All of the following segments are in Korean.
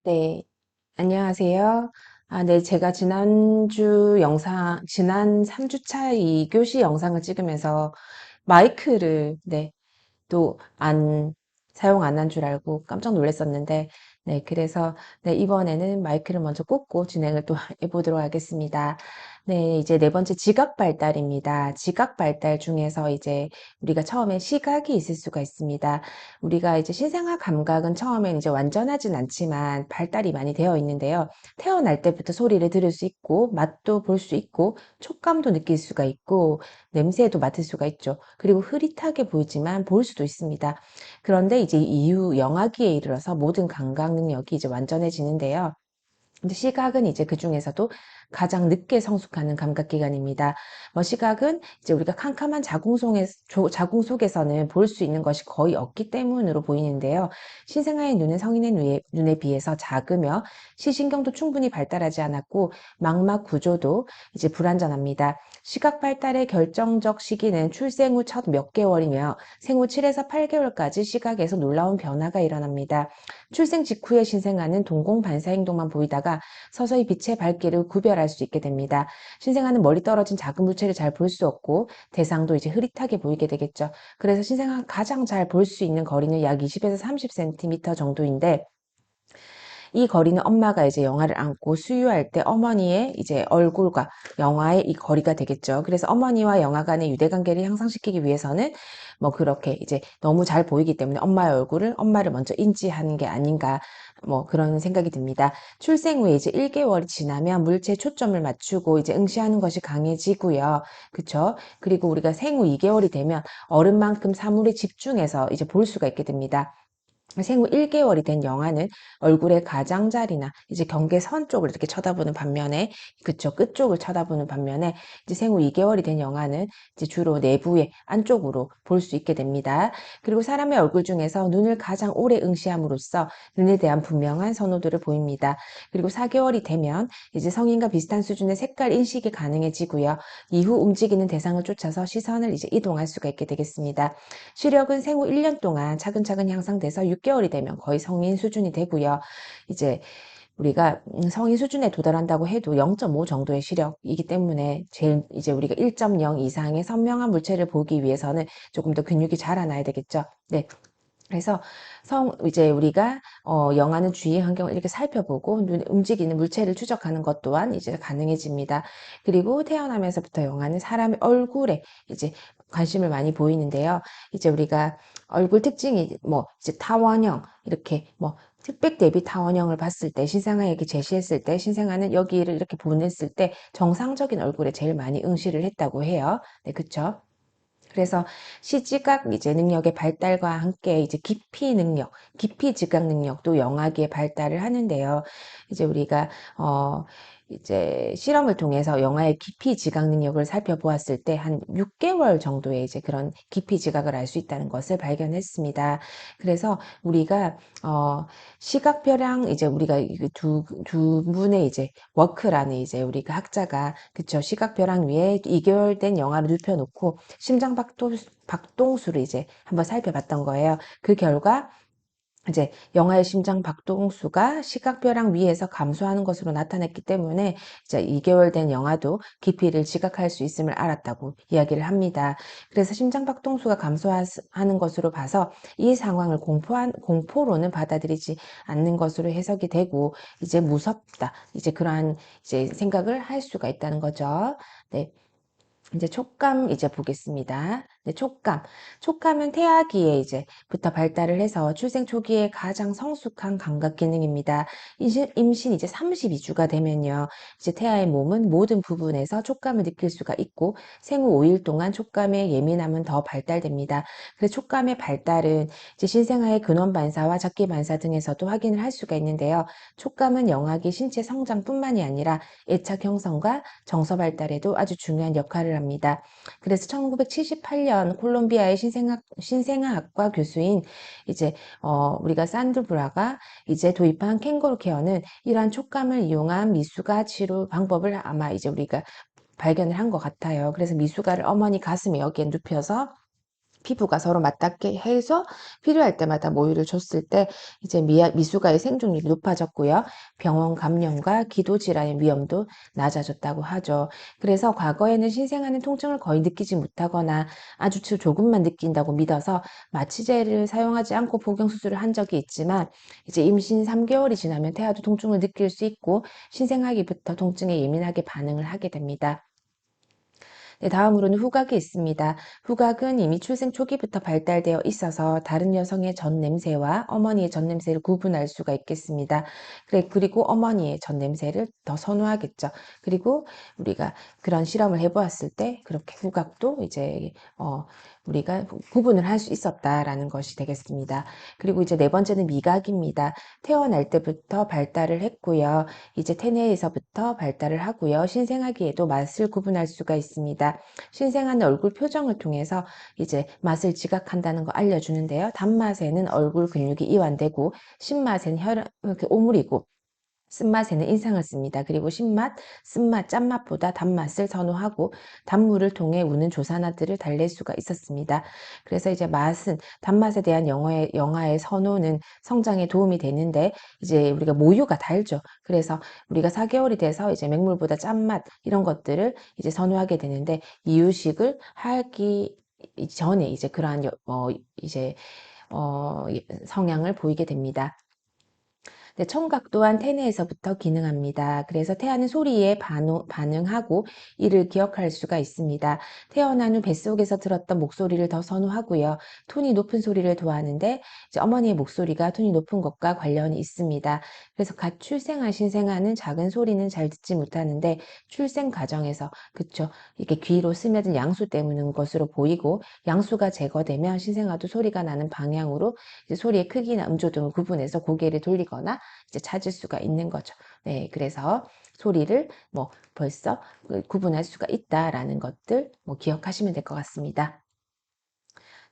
네, 안녕하세요. 네, 제가 지난 3주차 이 교시 영상을 찍으면서 마이크를, 또 사용 안 한 줄 알고 깜짝 놀랐었는데, 그래서, 이번에는 마이크를 먼저 꽂고 진행을 또 해보도록 하겠습니다. 네, 이제 네 번째 지각 발달입니다. 지각 발달 중에서 이제 우리가 처음에 시각이 있을 수가 있습니다. 우리가 이제 신생아 감각은 처음엔 이제 완전하진 않지만 발달이 많이 되어 있는데요. 태어날 때부터 소리를 들을 수 있고, 맛도 볼 수 있고, 촉감도 느낄 수가 있고, 냄새도 맡을 수가 있죠. 그리고 흐릿하게 보이지만 볼 수도 있습니다. 그런데 이제 이후 영아기에 이르러서 모든 감각 능력이 이제 완전해지는데요. 근데 시각은 이제 그 중에서도 가장 늦게 성숙하는 감각기관입니다. 시각은 이제 우리가 캄캄한 자궁 속에서는 볼 수 있는 것이 거의 없기 때문으로 보이는데요. 신생아의 눈은 성인의 눈에 비해서 작으며 시신경도 충분히 발달하지 않았고 망막 구조도 이제 불완전합니다. 시각 발달의 결정적 시기는 출생 후 첫 몇 개월이며 생후 7에서 8개월까지 시각에서 놀라운 변화가 일어납니다. 출생 직후의 신생아는 동공 반사 행동만 보이다가 서서히 빛의 밝기를 구별할 수 있게 됩니다. 신생아는 멀리 떨어진 작은 물체를 잘 볼 수 없고 대상도 이제 흐릿하게 보이게 되겠죠. 그래서 신생아가 가장 잘 볼 수 있는 거리는 약 20에서 30cm 정도인데 이 거리는 엄마가 이제 영아를 안고 수유할 때 어머니의 이제 얼굴과 영아의 이 거리가 되겠죠. 그래서 어머니와 영아 간의 유대관계를 향상시키기 위해서는 그렇게 이제 너무 잘 보이기 때문에 엄마를 먼저 인지하는 게 아닌가 그런 생각이 듭니다. 출생 후에 이제 1개월이 지나면 물체에 초점을 맞추고 이제 응시하는 것이 강해지고요. 그쵸? 그리고 우리가 생후 2개월이 되면 어른만큼 사물에 집중해서 이제 볼 수가 있게 됩니다. 생후 1개월이 된 영아는 얼굴의 가장자리나 이제 경계선 쪽을 이렇게 쳐다보는 반면에, 그쵸, 끝쪽을 쳐다보는 반면에, 이제 생후 2개월이 된 영아는 이제 주로 내부의 안쪽으로 볼 수 있게 됩니다. 그리고 사람의 얼굴 중에서 눈을 가장 오래 응시함으로써 눈에 대한 분명한 선호도를 보입니다. 그리고 4개월이 되면 이제 성인과 비슷한 수준의 색깔 인식이 가능해지고요. 이후 움직이는 대상을 쫓아서 시선을 이제 이동할 수가 있게 되겠습니다. 시력은 생후 1년 동안 차근차근 향상돼서 6개월이 되면 거의 성인 수준이 되고요. 이제 우리가 성인 수준에 도달한다고 해도 0.5 정도의 시력이기 때문에 제일 이제 우리가 1.0 이상의 선명한 물체를 보기 위해서는 조금 더 근육이 자라나야 되겠죠. 네. 그래서 이제 우리가 영하는 주위 환경을 이렇게 살펴보고 움직이는 물체를 추적하는 것 또한 이제 가능해집니다. 그리고 태어나면서부터 영하는 사람의 얼굴에 이제 관심을 많이 보이는데요. 이제 우리가 얼굴 특징이 이제 타원형 이렇게 흑백 대비 타원형을 봤을 때 신생아에게 제시했을 때 신생아는 여기를 이렇게 보냈을 때 정상적인 얼굴에 제일 많이 응시를 했다고 해요. 네, 그쵸? 그래서 시지각 이제 능력의 발달과 함께 이제 깊이 지각 능력도 영하기에 발달을 하는데요. 이제 우리가 이제 실험을 통해서 영하의 깊이 지각 능력을 살펴보았을 때 한 6개월 정도의 이제 그런 깊이 지각을 알 수 있다는 것을 발견했습니다. 그래서 우리가 시각표랑 이제 우리가 두 분의 이제 워크라는 이제 우리가 학자가 그쵸 시각표랑 위에 2개월 된 영화를 눕혀놓고 심장 박동수를 이제 한번 살펴봤던 거예요. 그 결과 이제 영아의 심장 박동수가 시각뼈랑 위에서 감소하는 것으로 나타났기 때문에 이제 2개월 된 영아도 깊이를 지각할 수 있음을 알았다고 이야기를 합니다. 그래서 심장 박동수가 감소하는 것으로 봐서 이 상황을 공포로는 받아들이지 않는 것으로 해석이 되고 이제 무섭다. 이제 그러한 이제 생각을 할 수가 있다는 거죠. 네. 이제 촉감 이제 보겠습니다. 네, 촉감. 촉감은 태아기에 이제부터 발달을 해서 출생 초기에 가장 성숙한 감각 기능입니다. 임신 이제 32주가 되면요. 이제 태아의 몸은 모든 부분에서 촉감을 느낄 수가 있고 생후 5일 동안 촉감의 예민함은 더 발달됩니다. 그래서 촉감의 발달은 이제 신생아의 근원 반사와 작기 반사 등에서도 확인을 할 수가 있는데요. 촉감은 영아기 신체 성장뿐만이 아니라 애착 형성과 정서 발달에도 아주 중요한 역할을 합니다. 그래서 1978년 콜롬비아의 신생아학과 교수인 이제 우리가 산드브라가 이제 도입한 캥거루 케어는 이러한 촉감을 이용한 미수가 치료 방법을 아마 이제 우리가 발견을 한 것 같아요. 그래서 미수가를 어머니 가슴에 여기에 눕혀서 피부가 서로 맞닿게 해서 필요할 때마다 모유를 줬을 때 이제 미숙아의 생존율이 높아졌고요. 병원 감염과 기도 질환의 위험도 낮아졌다고 하죠. 그래서 과거에는 신생아는 통증을 거의 느끼지 못하거나 아주 조금만 느낀다고 믿어서 마취제를 사용하지 않고 복용 수술을 한 적이 있지만 이제 임신 3개월이 지나면 태아도 통증을 느낄 수 있고 신생아기부터 통증에 예민하게 반응을 하게 됩니다. 네, 다음으로는 후각이 있습니다. 후각은 이미 출생 초기부터 발달되어 있어서 다른 여성의 전 냄새와 어머니의 전 냄새를 구분할 수가 있겠습니다. 그리고 어머니의 전 냄새를 더 선호하겠죠. 그리고 우리가 그런 실험을 해보았을 때 그렇게 후각도 이제 우리가 구분을 할 수 있었다라는 것이 되겠습니다. 그리고 이제 네 번째는 미각입니다. 태어날 때부터 발달을 했고요. 이제 태내에서부터 발달을 하고요. 신생아기에도 맛을 구분할 수가 있습니다. 신생아는 얼굴 표정을 통해서 이제 맛을 지각한다는 거 알려주는데요. 단맛에는 얼굴 근육이 이완되고 신맛에는 혈액, 이렇게 오므리고 쓴맛에는 인상을 씁니다. 그리고 신맛, 쓴맛, 짠맛보다 단맛을 선호하고 단물을 통해 우는 조산아들을 달랠 수가 있었습니다. 그래서 이제 맛은 단맛에 대한 영아의 선호는 성장에 도움이 되는데 이제 우리가 모유가 달죠. 그래서 우리가 4개월이 돼서 이제 맹물보다 짠맛 이런 것들을 이제 선호하게 되는데 이유식을 하기 전에 이제 그러한 이제 성향을 보이게 됩니다. 네, 청각 또한 태내에서부터 기능합니다. 그래서 태아는 소리에 반응하고 이를 기억할 수가 있습니다. 태어난 후 뱃속에서 들었던 목소리를 더 선호하고요. 톤이 높은 소리를 좋아하는데 이제 어머니의 목소리가 톤이 높은 것과 관련이 있습니다. 그래서 갓 출생한 신생아는 작은 소리는 잘 듣지 못하는데 출생 과정에서 그쵸 이렇게 귀로 스며든 양수 때문인 것으로 보이고 양수가 제거되면 신생아도 소리가 나는 방향으로 이제 소리의 크기나 음조 등을 구분해서 고개를 돌리거나 이제 찾을 수가 있는 거죠. 네, 그래서 소리를 뭐 벌써 구분할 수가 있다라는 것들 뭐 기억하시면 될 것 같습니다.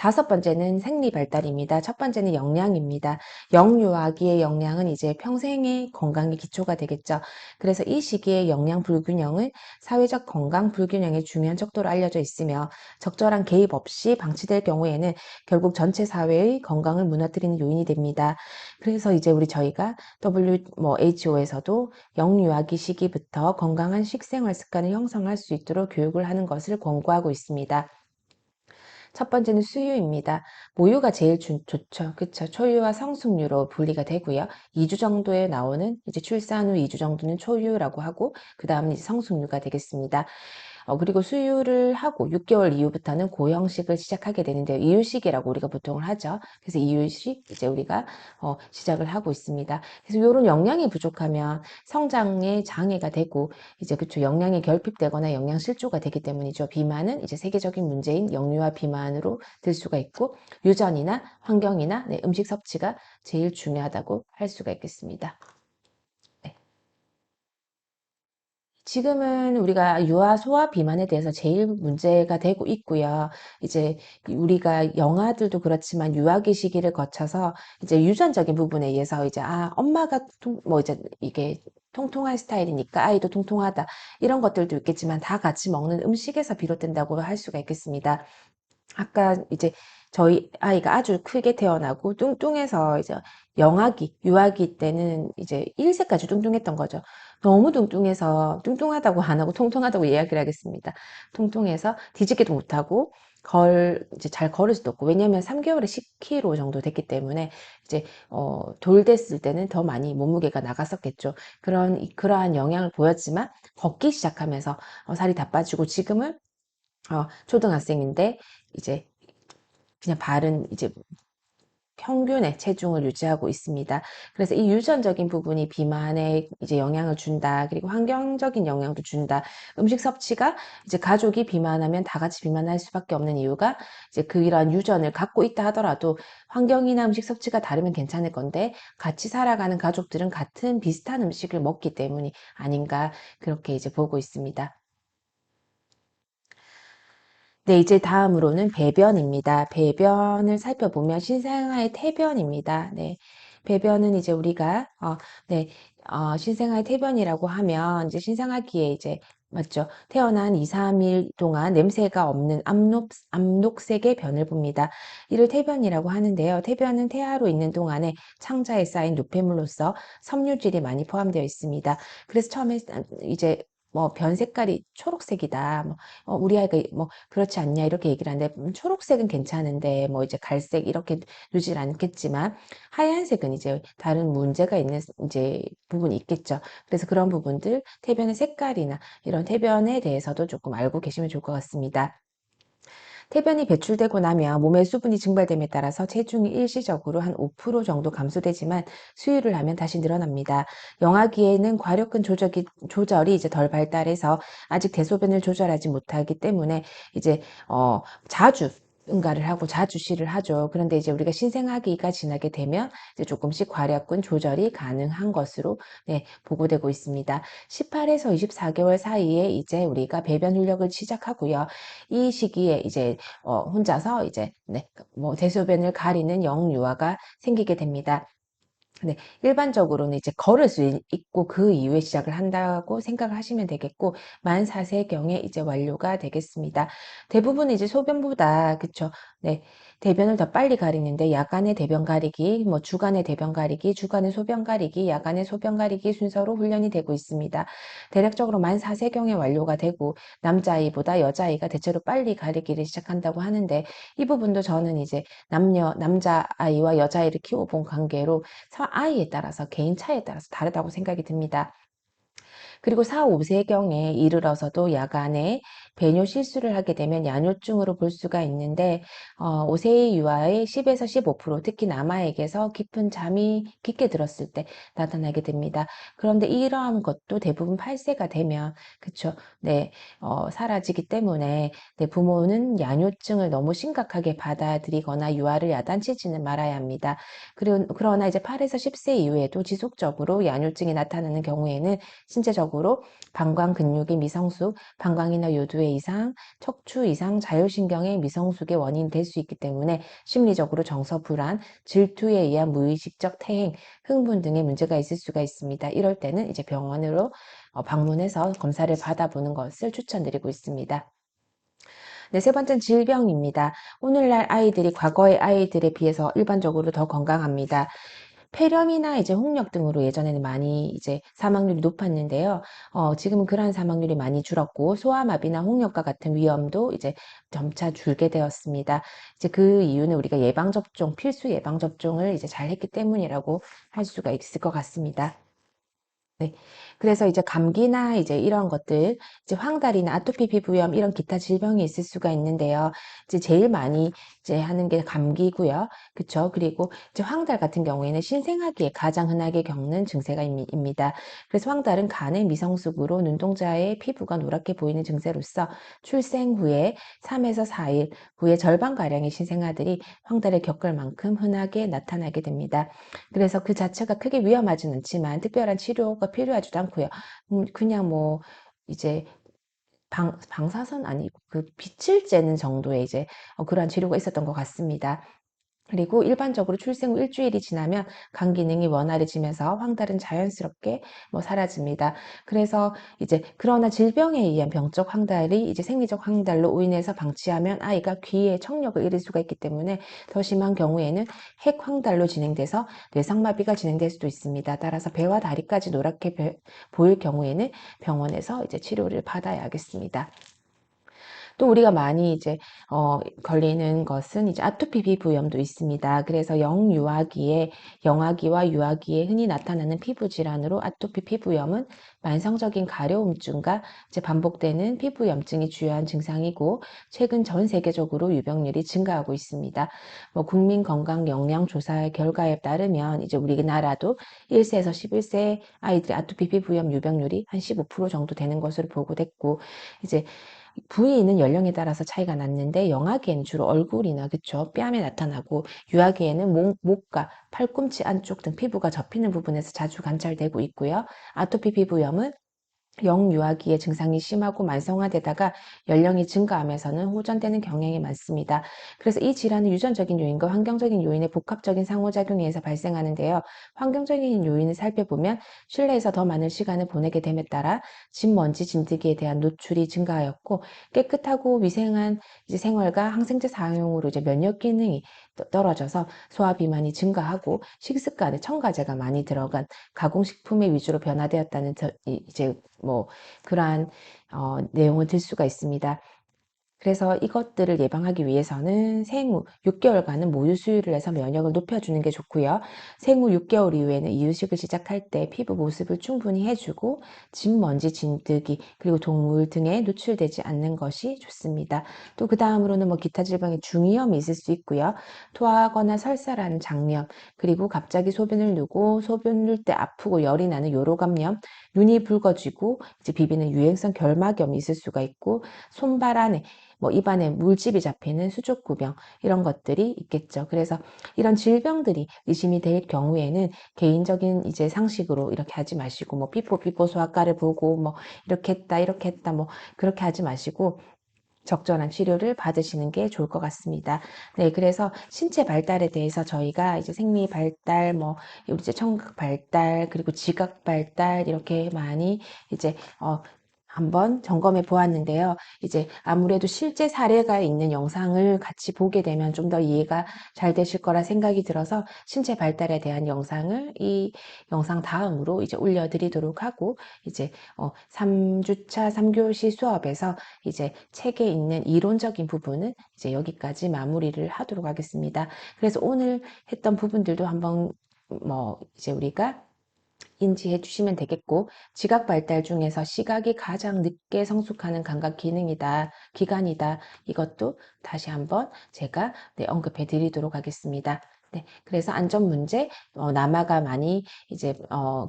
다섯 번째는 생리 발달입니다. 첫 번째는 영양입니다. 영유아기의 영양은 이제 평생의 건강의 기초가 되겠죠. 그래서 이 시기의 영양 불균형은 사회적 건강 불균형의 중요한 척도로 알려져 있으며 적절한 개입 없이 방치될 경우에는 결국 전체 사회의 건강을 무너뜨리는 요인이 됩니다. 그래서 이제 저희가 WHO에서도 영유아기 시기부터 건강한 식생활 습관을 형성할 수 있도록 교육을 하는 것을 권고하고 있습니다. 첫 번째는 수유입니다. 모유가 제일 좋죠. 그쵸. 초유와 성숙유로 분리가 되고요. 2주 정도에 나오는 이제 출산 후 2주 정도는 초유라고 하고 그 다음은 이제 성숙유가 되겠습니다. 그리고 수유를 하고 6개월 이후부터는 고형식을 시작하게 되는데요. 이유식이라고 우리가 보통을 하죠. 그래서 이유식 이제 우리가 시작을 하고 있습니다. 그래서 이런 영양이 부족하면 성장에 장애가 되고 이제 그쵸 영양이 결핍되거나 영양 실조가 되기 때문이죠. 비만은 이제 세계적인 문제인 영유아 비만으로 들 수가 있고 유전이나 환경이나 네, 음식 섭취가 제일 중요하다고 할 수가 있겠습니다. 네. 지금은 우리가 유아 소아 비만에 대해서 제일 문제가 되고 있고요. 이제 우리가 영아들도 그렇지만 유아기 시기를 거쳐서 이제 유전적인 부분에 의해서 이제 엄마가 뭐 이제 이게 통통한 스타일이니까 아이도 통통하다 이런 것들도 있겠지만 다 같이 먹는 음식에서 비롯된다고 할 수가 있겠습니다. 아까 이제 저희 아이가 아주 크게 태어나고 뚱뚱해서 이제 유아기 때는 이제 1세까지 뚱뚱했던 거죠. 너무 뚱뚱해서 뚱뚱하다고 안 하고 통통하다고 이야기를 하겠습니다. 통통해서 뒤집기도 못하고 이제 잘 걸을 수도 없고 왜냐면 3개월에 10kg 정도 됐기 때문에 이제 돌 됐을 때는 더 많이 몸무게가 나갔었겠죠. 그러한 영향을 보였지만 걷기 시작하면서 살이 다 빠지고 지금은 초등학생인데 이제 그냥 바른 이제 평균의 체중을 유지하고 있습니다. 그래서 이 유전적인 부분이 비만에 이제 영향을 준다. 그리고 환경적인 영향도 준다. 음식 섭취가 이제 가족이 비만하면 다 같이 비만할 수밖에 없는 이유가 이제 그런 유전을 갖고 있다 하더라도 환경이나 음식 섭취가 다르면 괜찮을 건데 같이 살아가는 가족들은 같은 비슷한 음식을 먹기 때문이 아닌가 그렇게 이제 보고 있습니다. 네, 이제 다음으로는 배변입니다. 배변을 살펴보면 신생아의 태변입니다. 네. 배변은 이제 우리가 네, 신생아의 퇴변이라고 하면 이제 신생아기에 이제 맞죠. 태어난 2, 3일 동안 냄새가 없는 암록색의 변을 봅니다. 이를 퇴변이라고 하는데요. 퇴변은 태아로 있는 동안에 창자에 쌓인 노폐물로서 섬유질이 많이 포함되어 있습니다. 그래서 처음에 이제 뭐 변 색깔이 초록색이다. 뭐 우리 아이가 뭐 그렇지 않냐 이렇게 얘기를 하는데 초록색은 괜찮은데 뭐 이제 갈색 이렇게 두질 않겠지만 하얀색은 이제 다른 문제가 있는 이제 부분이 있겠죠. 그래서 그런 부분들 태변의 색깔이나 이런 태변에 대해서도 조금 알고 계시면 좋을 것 같습니다. 태변이 배출되고 나면 몸의 수분이 증발됨에 따라서 체중이 일시적으로 한 5% 정도 감소되지만 수유를 하면 다시 늘어납니다. 영아기에는 과력근 조절이 이제 덜 발달해서 아직 대소변을 조절하지 못하기 때문에 이제 자주 응가를 하고 자주 쉬를 하죠. 그런데 이제 우리가 신생아기가 지나게 되면 이제 조금씩 과력근 조절이 가능한 것으로 네, 보고되고 있습니다. 18에서 24개월 사이에 이제 우리가 배변 훈련을 시작하고요. 이 시기에 이제 혼자서 이제 네, 뭐 대소변을 가리는 영유아가 생기게 됩니다. 네, 일반적으로는 이제 걸을 수 있고 그 이후에 시작을 한다고 생각을 하시면 되겠고 만 4세경에 이제 완료가 되겠습니다. 대부분 이제 소변보다 그쵸? 네, 대변을 더 빨리 가리는데 야간의 대변 가리기, 뭐 주간의 대변 가리기, 주간의 소변 가리기, 야간의 소변 가리기 순서로 훈련이 되고 있습니다. 대략적으로 만 4세경에 완료가 되고 남자아이보다 여자아이가 대체로 빨리 가리기를 시작한다고 하는데 이 부분도 저는 이제 남자아이와 여자아이를 키워본 관계로 아이에 따라서 개인 차이에 따라서 다르다고 생각이 듭니다. 그리고 4, 5세경에 이르러서도 야간에 배뇨 실수를 하게 되면 야뇨증으로 볼 수가 있는데 5세의 유아의 10에서 15% 특히 남아에게서 깊은 잠이 깊게 들었을 때 나타나게 됩니다. 그런데 이러한 것도 대부분 8세가 되면 그쵸 네 사라지기 때문에 네, 부모는 야뇨증을 너무 심각하게 받아들이거나 유아를 야단치지는 말아야 합니다. 그러나 이제 8에서 10세 이후에도 지속적으로 야뇨증이 나타나는 경우에는 신체적으로 방광 근육의 미성숙, 방광이나 요도의 이상, 척추 이상, 자율신경의 미성숙의 원인이 될 수 있기 때문에 심리적으로 정서 불안, 질투에 의한 무의식적 퇴행, 흥분 등의 문제가 있을 수가 있습니다. 이럴 때는 이제 병원으로 방문해서 검사를 받아보는 것을 추천드리고 있습니다. 네, 세 번째는 질병입니다. 오늘날 아이들이 과거의 아이들에 비해서 일반적으로 더 건강합니다. 폐렴이나 이제 홍역 등으로 예전에는 많이 이제 사망률이 높았는데요. 지금은 그러한 사망률이 많이 줄었고 소아마비나 홍역과 같은 위험도 이제 점차 줄게 되었습니다. 이제 그 이유는 우리가 예방접종, 필수 예방접종을 이제 잘 했기 때문이라고 할 수가 있을 것 같습니다. 네. 그래서 이제 감기나 이제 이런 것들, 이제 황달이나 아토피 피부염 이런 기타 질병이 있을 수가 있는데요. 이제 제일 많이 이제 하는 게 감기고요. 그쵸? 그리고 이제 황달 같은 경우에는 신생아기에 가장 흔하게 겪는 증세가 입니다. 그래서 황달은 간의 미성숙으로 눈동자의 피부가 노랗게 보이는 증세로서 출생 후에 3에서 4일 후에 절반가량의 신생아들이 황달을 겪을 만큼 흔하게 나타나게 됩니다. 그래서 그 자체가 크게 위험하진 않지만 특별한 치료가 필요하지도 않고요. 그냥 뭐 이제 방사선 아니고 그 빛을 쬐는 정도의 이제 그러한 치료가 있었던 것 같습니다. 그리고 일반적으로 출생 후 일주일이 지나면 간 기능이 원활해지면서 황달은 자연스럽게 뭐 사라집니다. 그래서 이제 그러나 질병에 의한 병적 황달이 이제 생리적 황달로 인해서 방치하면 아이가 귀에 청력을 잃을 수가 있기 때문에 더 심한 경우에는 핵 황달로 진행돼서 뇌상마비가 진행될 수도 있습니다. 따라서 배와 다리까지 노랗게 보일 경우에는 병원에서 이제 치료를 받아야겠습니다. 또 우리가 많이 이제 걸리는 것은 이제 아토피 피부염도 있습니다. 그래서 영아기와 유아기에 흔히 나타나는 피부 질환으로 아토피 피부염은 만성적인 가려움증과 이제 반복되는 피부염증이 주요한 증상이고 최근 전 세계적으로 유병률이 증가하고 있습니다. 뭐 국민건강영양조사 결과에 따르면 이제 우리나라도 1세에서 11세 아이들의 아토피 피부염 유병률이 한 15% 정도 되는 것으로 보고됐고 이제 부위는 연령에 따라서 차이가 났는데 영아기에는 주로 얼굴이나 그쵸 뺨에 나타나고 유아기에는 목과 팔꿈치 안쪽 등 피부가 접히는 부분에서 자주 관찰되고 있고요. 아토피 피부염은 영유아기의 증상이 심하고 만성화되다가 연령이 증가하면서는 호전되는 경향이 많습니다. 그래서 이 질환은 유전적인 요인과 환경적인 요인의 복합적인 상호작용에 의해서 발생하는데요. 환경적인 요인을 살펴보면 실내에서 더 많은 시간을 보내게 됨에 따라 진 먼지, 진드기에 대한 노출이 증가하였고, 깨끗하고 위생한 이제 생활과 항생제 사용으로 이제 면역 기능이 떨어져서 소화 비만이 증가하고, 식습관에 첨가제가 많이 들어간 가공식품의 위주로 변화되었다는 이제 뭐 그러한 내용을 들 수가 있습니다. 그래서 이것들을 예방하기 위해서는 생후 6개월간은 모유 수유를 해서 면역을 높여주는 게 좋고요. 생후 6개월 이후에는 이유식을 시작할 때 피부 보습을 충분히 해주고 진먼지, 진드기 그리고 동물 등에 노출되지 않는 것이 좋습니다. 또 그 다음으로는 뭐 기타 질병의 중이염이 있을 수 있고요. 토하거나 설사라는 장염, 그리고 갑자기 소변을 누고 소변 눌 때 아프고 열이 나는 요로감염, 눈이 붉어지고 이제 비비는 유행성 결막염이 있을 수가 있고, 손발 안에 뭐 입안에 물집이 잡히는 수족구병, 이런 것들이 있겠죠. 그래서 이런 질병들이 의심이 될 경우에는 개인적인 이제 상식으로 이렇게 하지 마시고, 뭐 피포 소아과를 보고 뭐 이렇게 했다 뭐 그렇게 하지 마시고 적절한 치료를 받으시는 게 좋을 것 같습니다. 네, 그래서 신체 발달에 대해서 저희가 이제 생리 발달, 뭐 우리 이제 청각 발달, 그리고 지각 발달 이렇게 많이 이제 한번 점검해 보았는데요. 이제 아무래도 실제 사례가 있는 영상을 같이 보게 되면 좀 더 이해가 잘 되실 거라 생각이 들어서 신체 발달에 대한 영상을 이 영상 다음으로 이제 올려드리도록 하고, 이제 3주차 3교시 수업에서 이제 책에 있는 이론적인 부분은 이제 여기까지 마무리를 하도록 하겠습니다. 그래서 오늘 했던 부분들도 한번 뭐 이제 우리가 인지해 주시면 되겠고, 지각 발달 중에서 시각이 가장 늦게 성숙하는 감각 기간이다. 이것도 다시 한번 제가 언급해 드리도록 하겠습니다. 네, 그래서 안전 문제, 남아가 많이 이제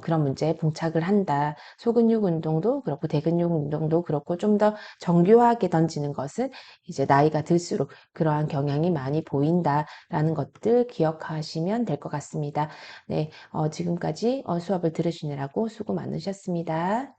그런 문제에 봉착을 한다. 소근육 운동도 그렇고 대근육 운동도 그렇고 좀 더 정교하게 던지는 것은 이제 나이가 들수록 그러한 경향이 많이 보인다라는 것들 기억하시면 될 것 같습니다. 네, 지금까지 수업을 들으시느라고 수고 많으셨습니다.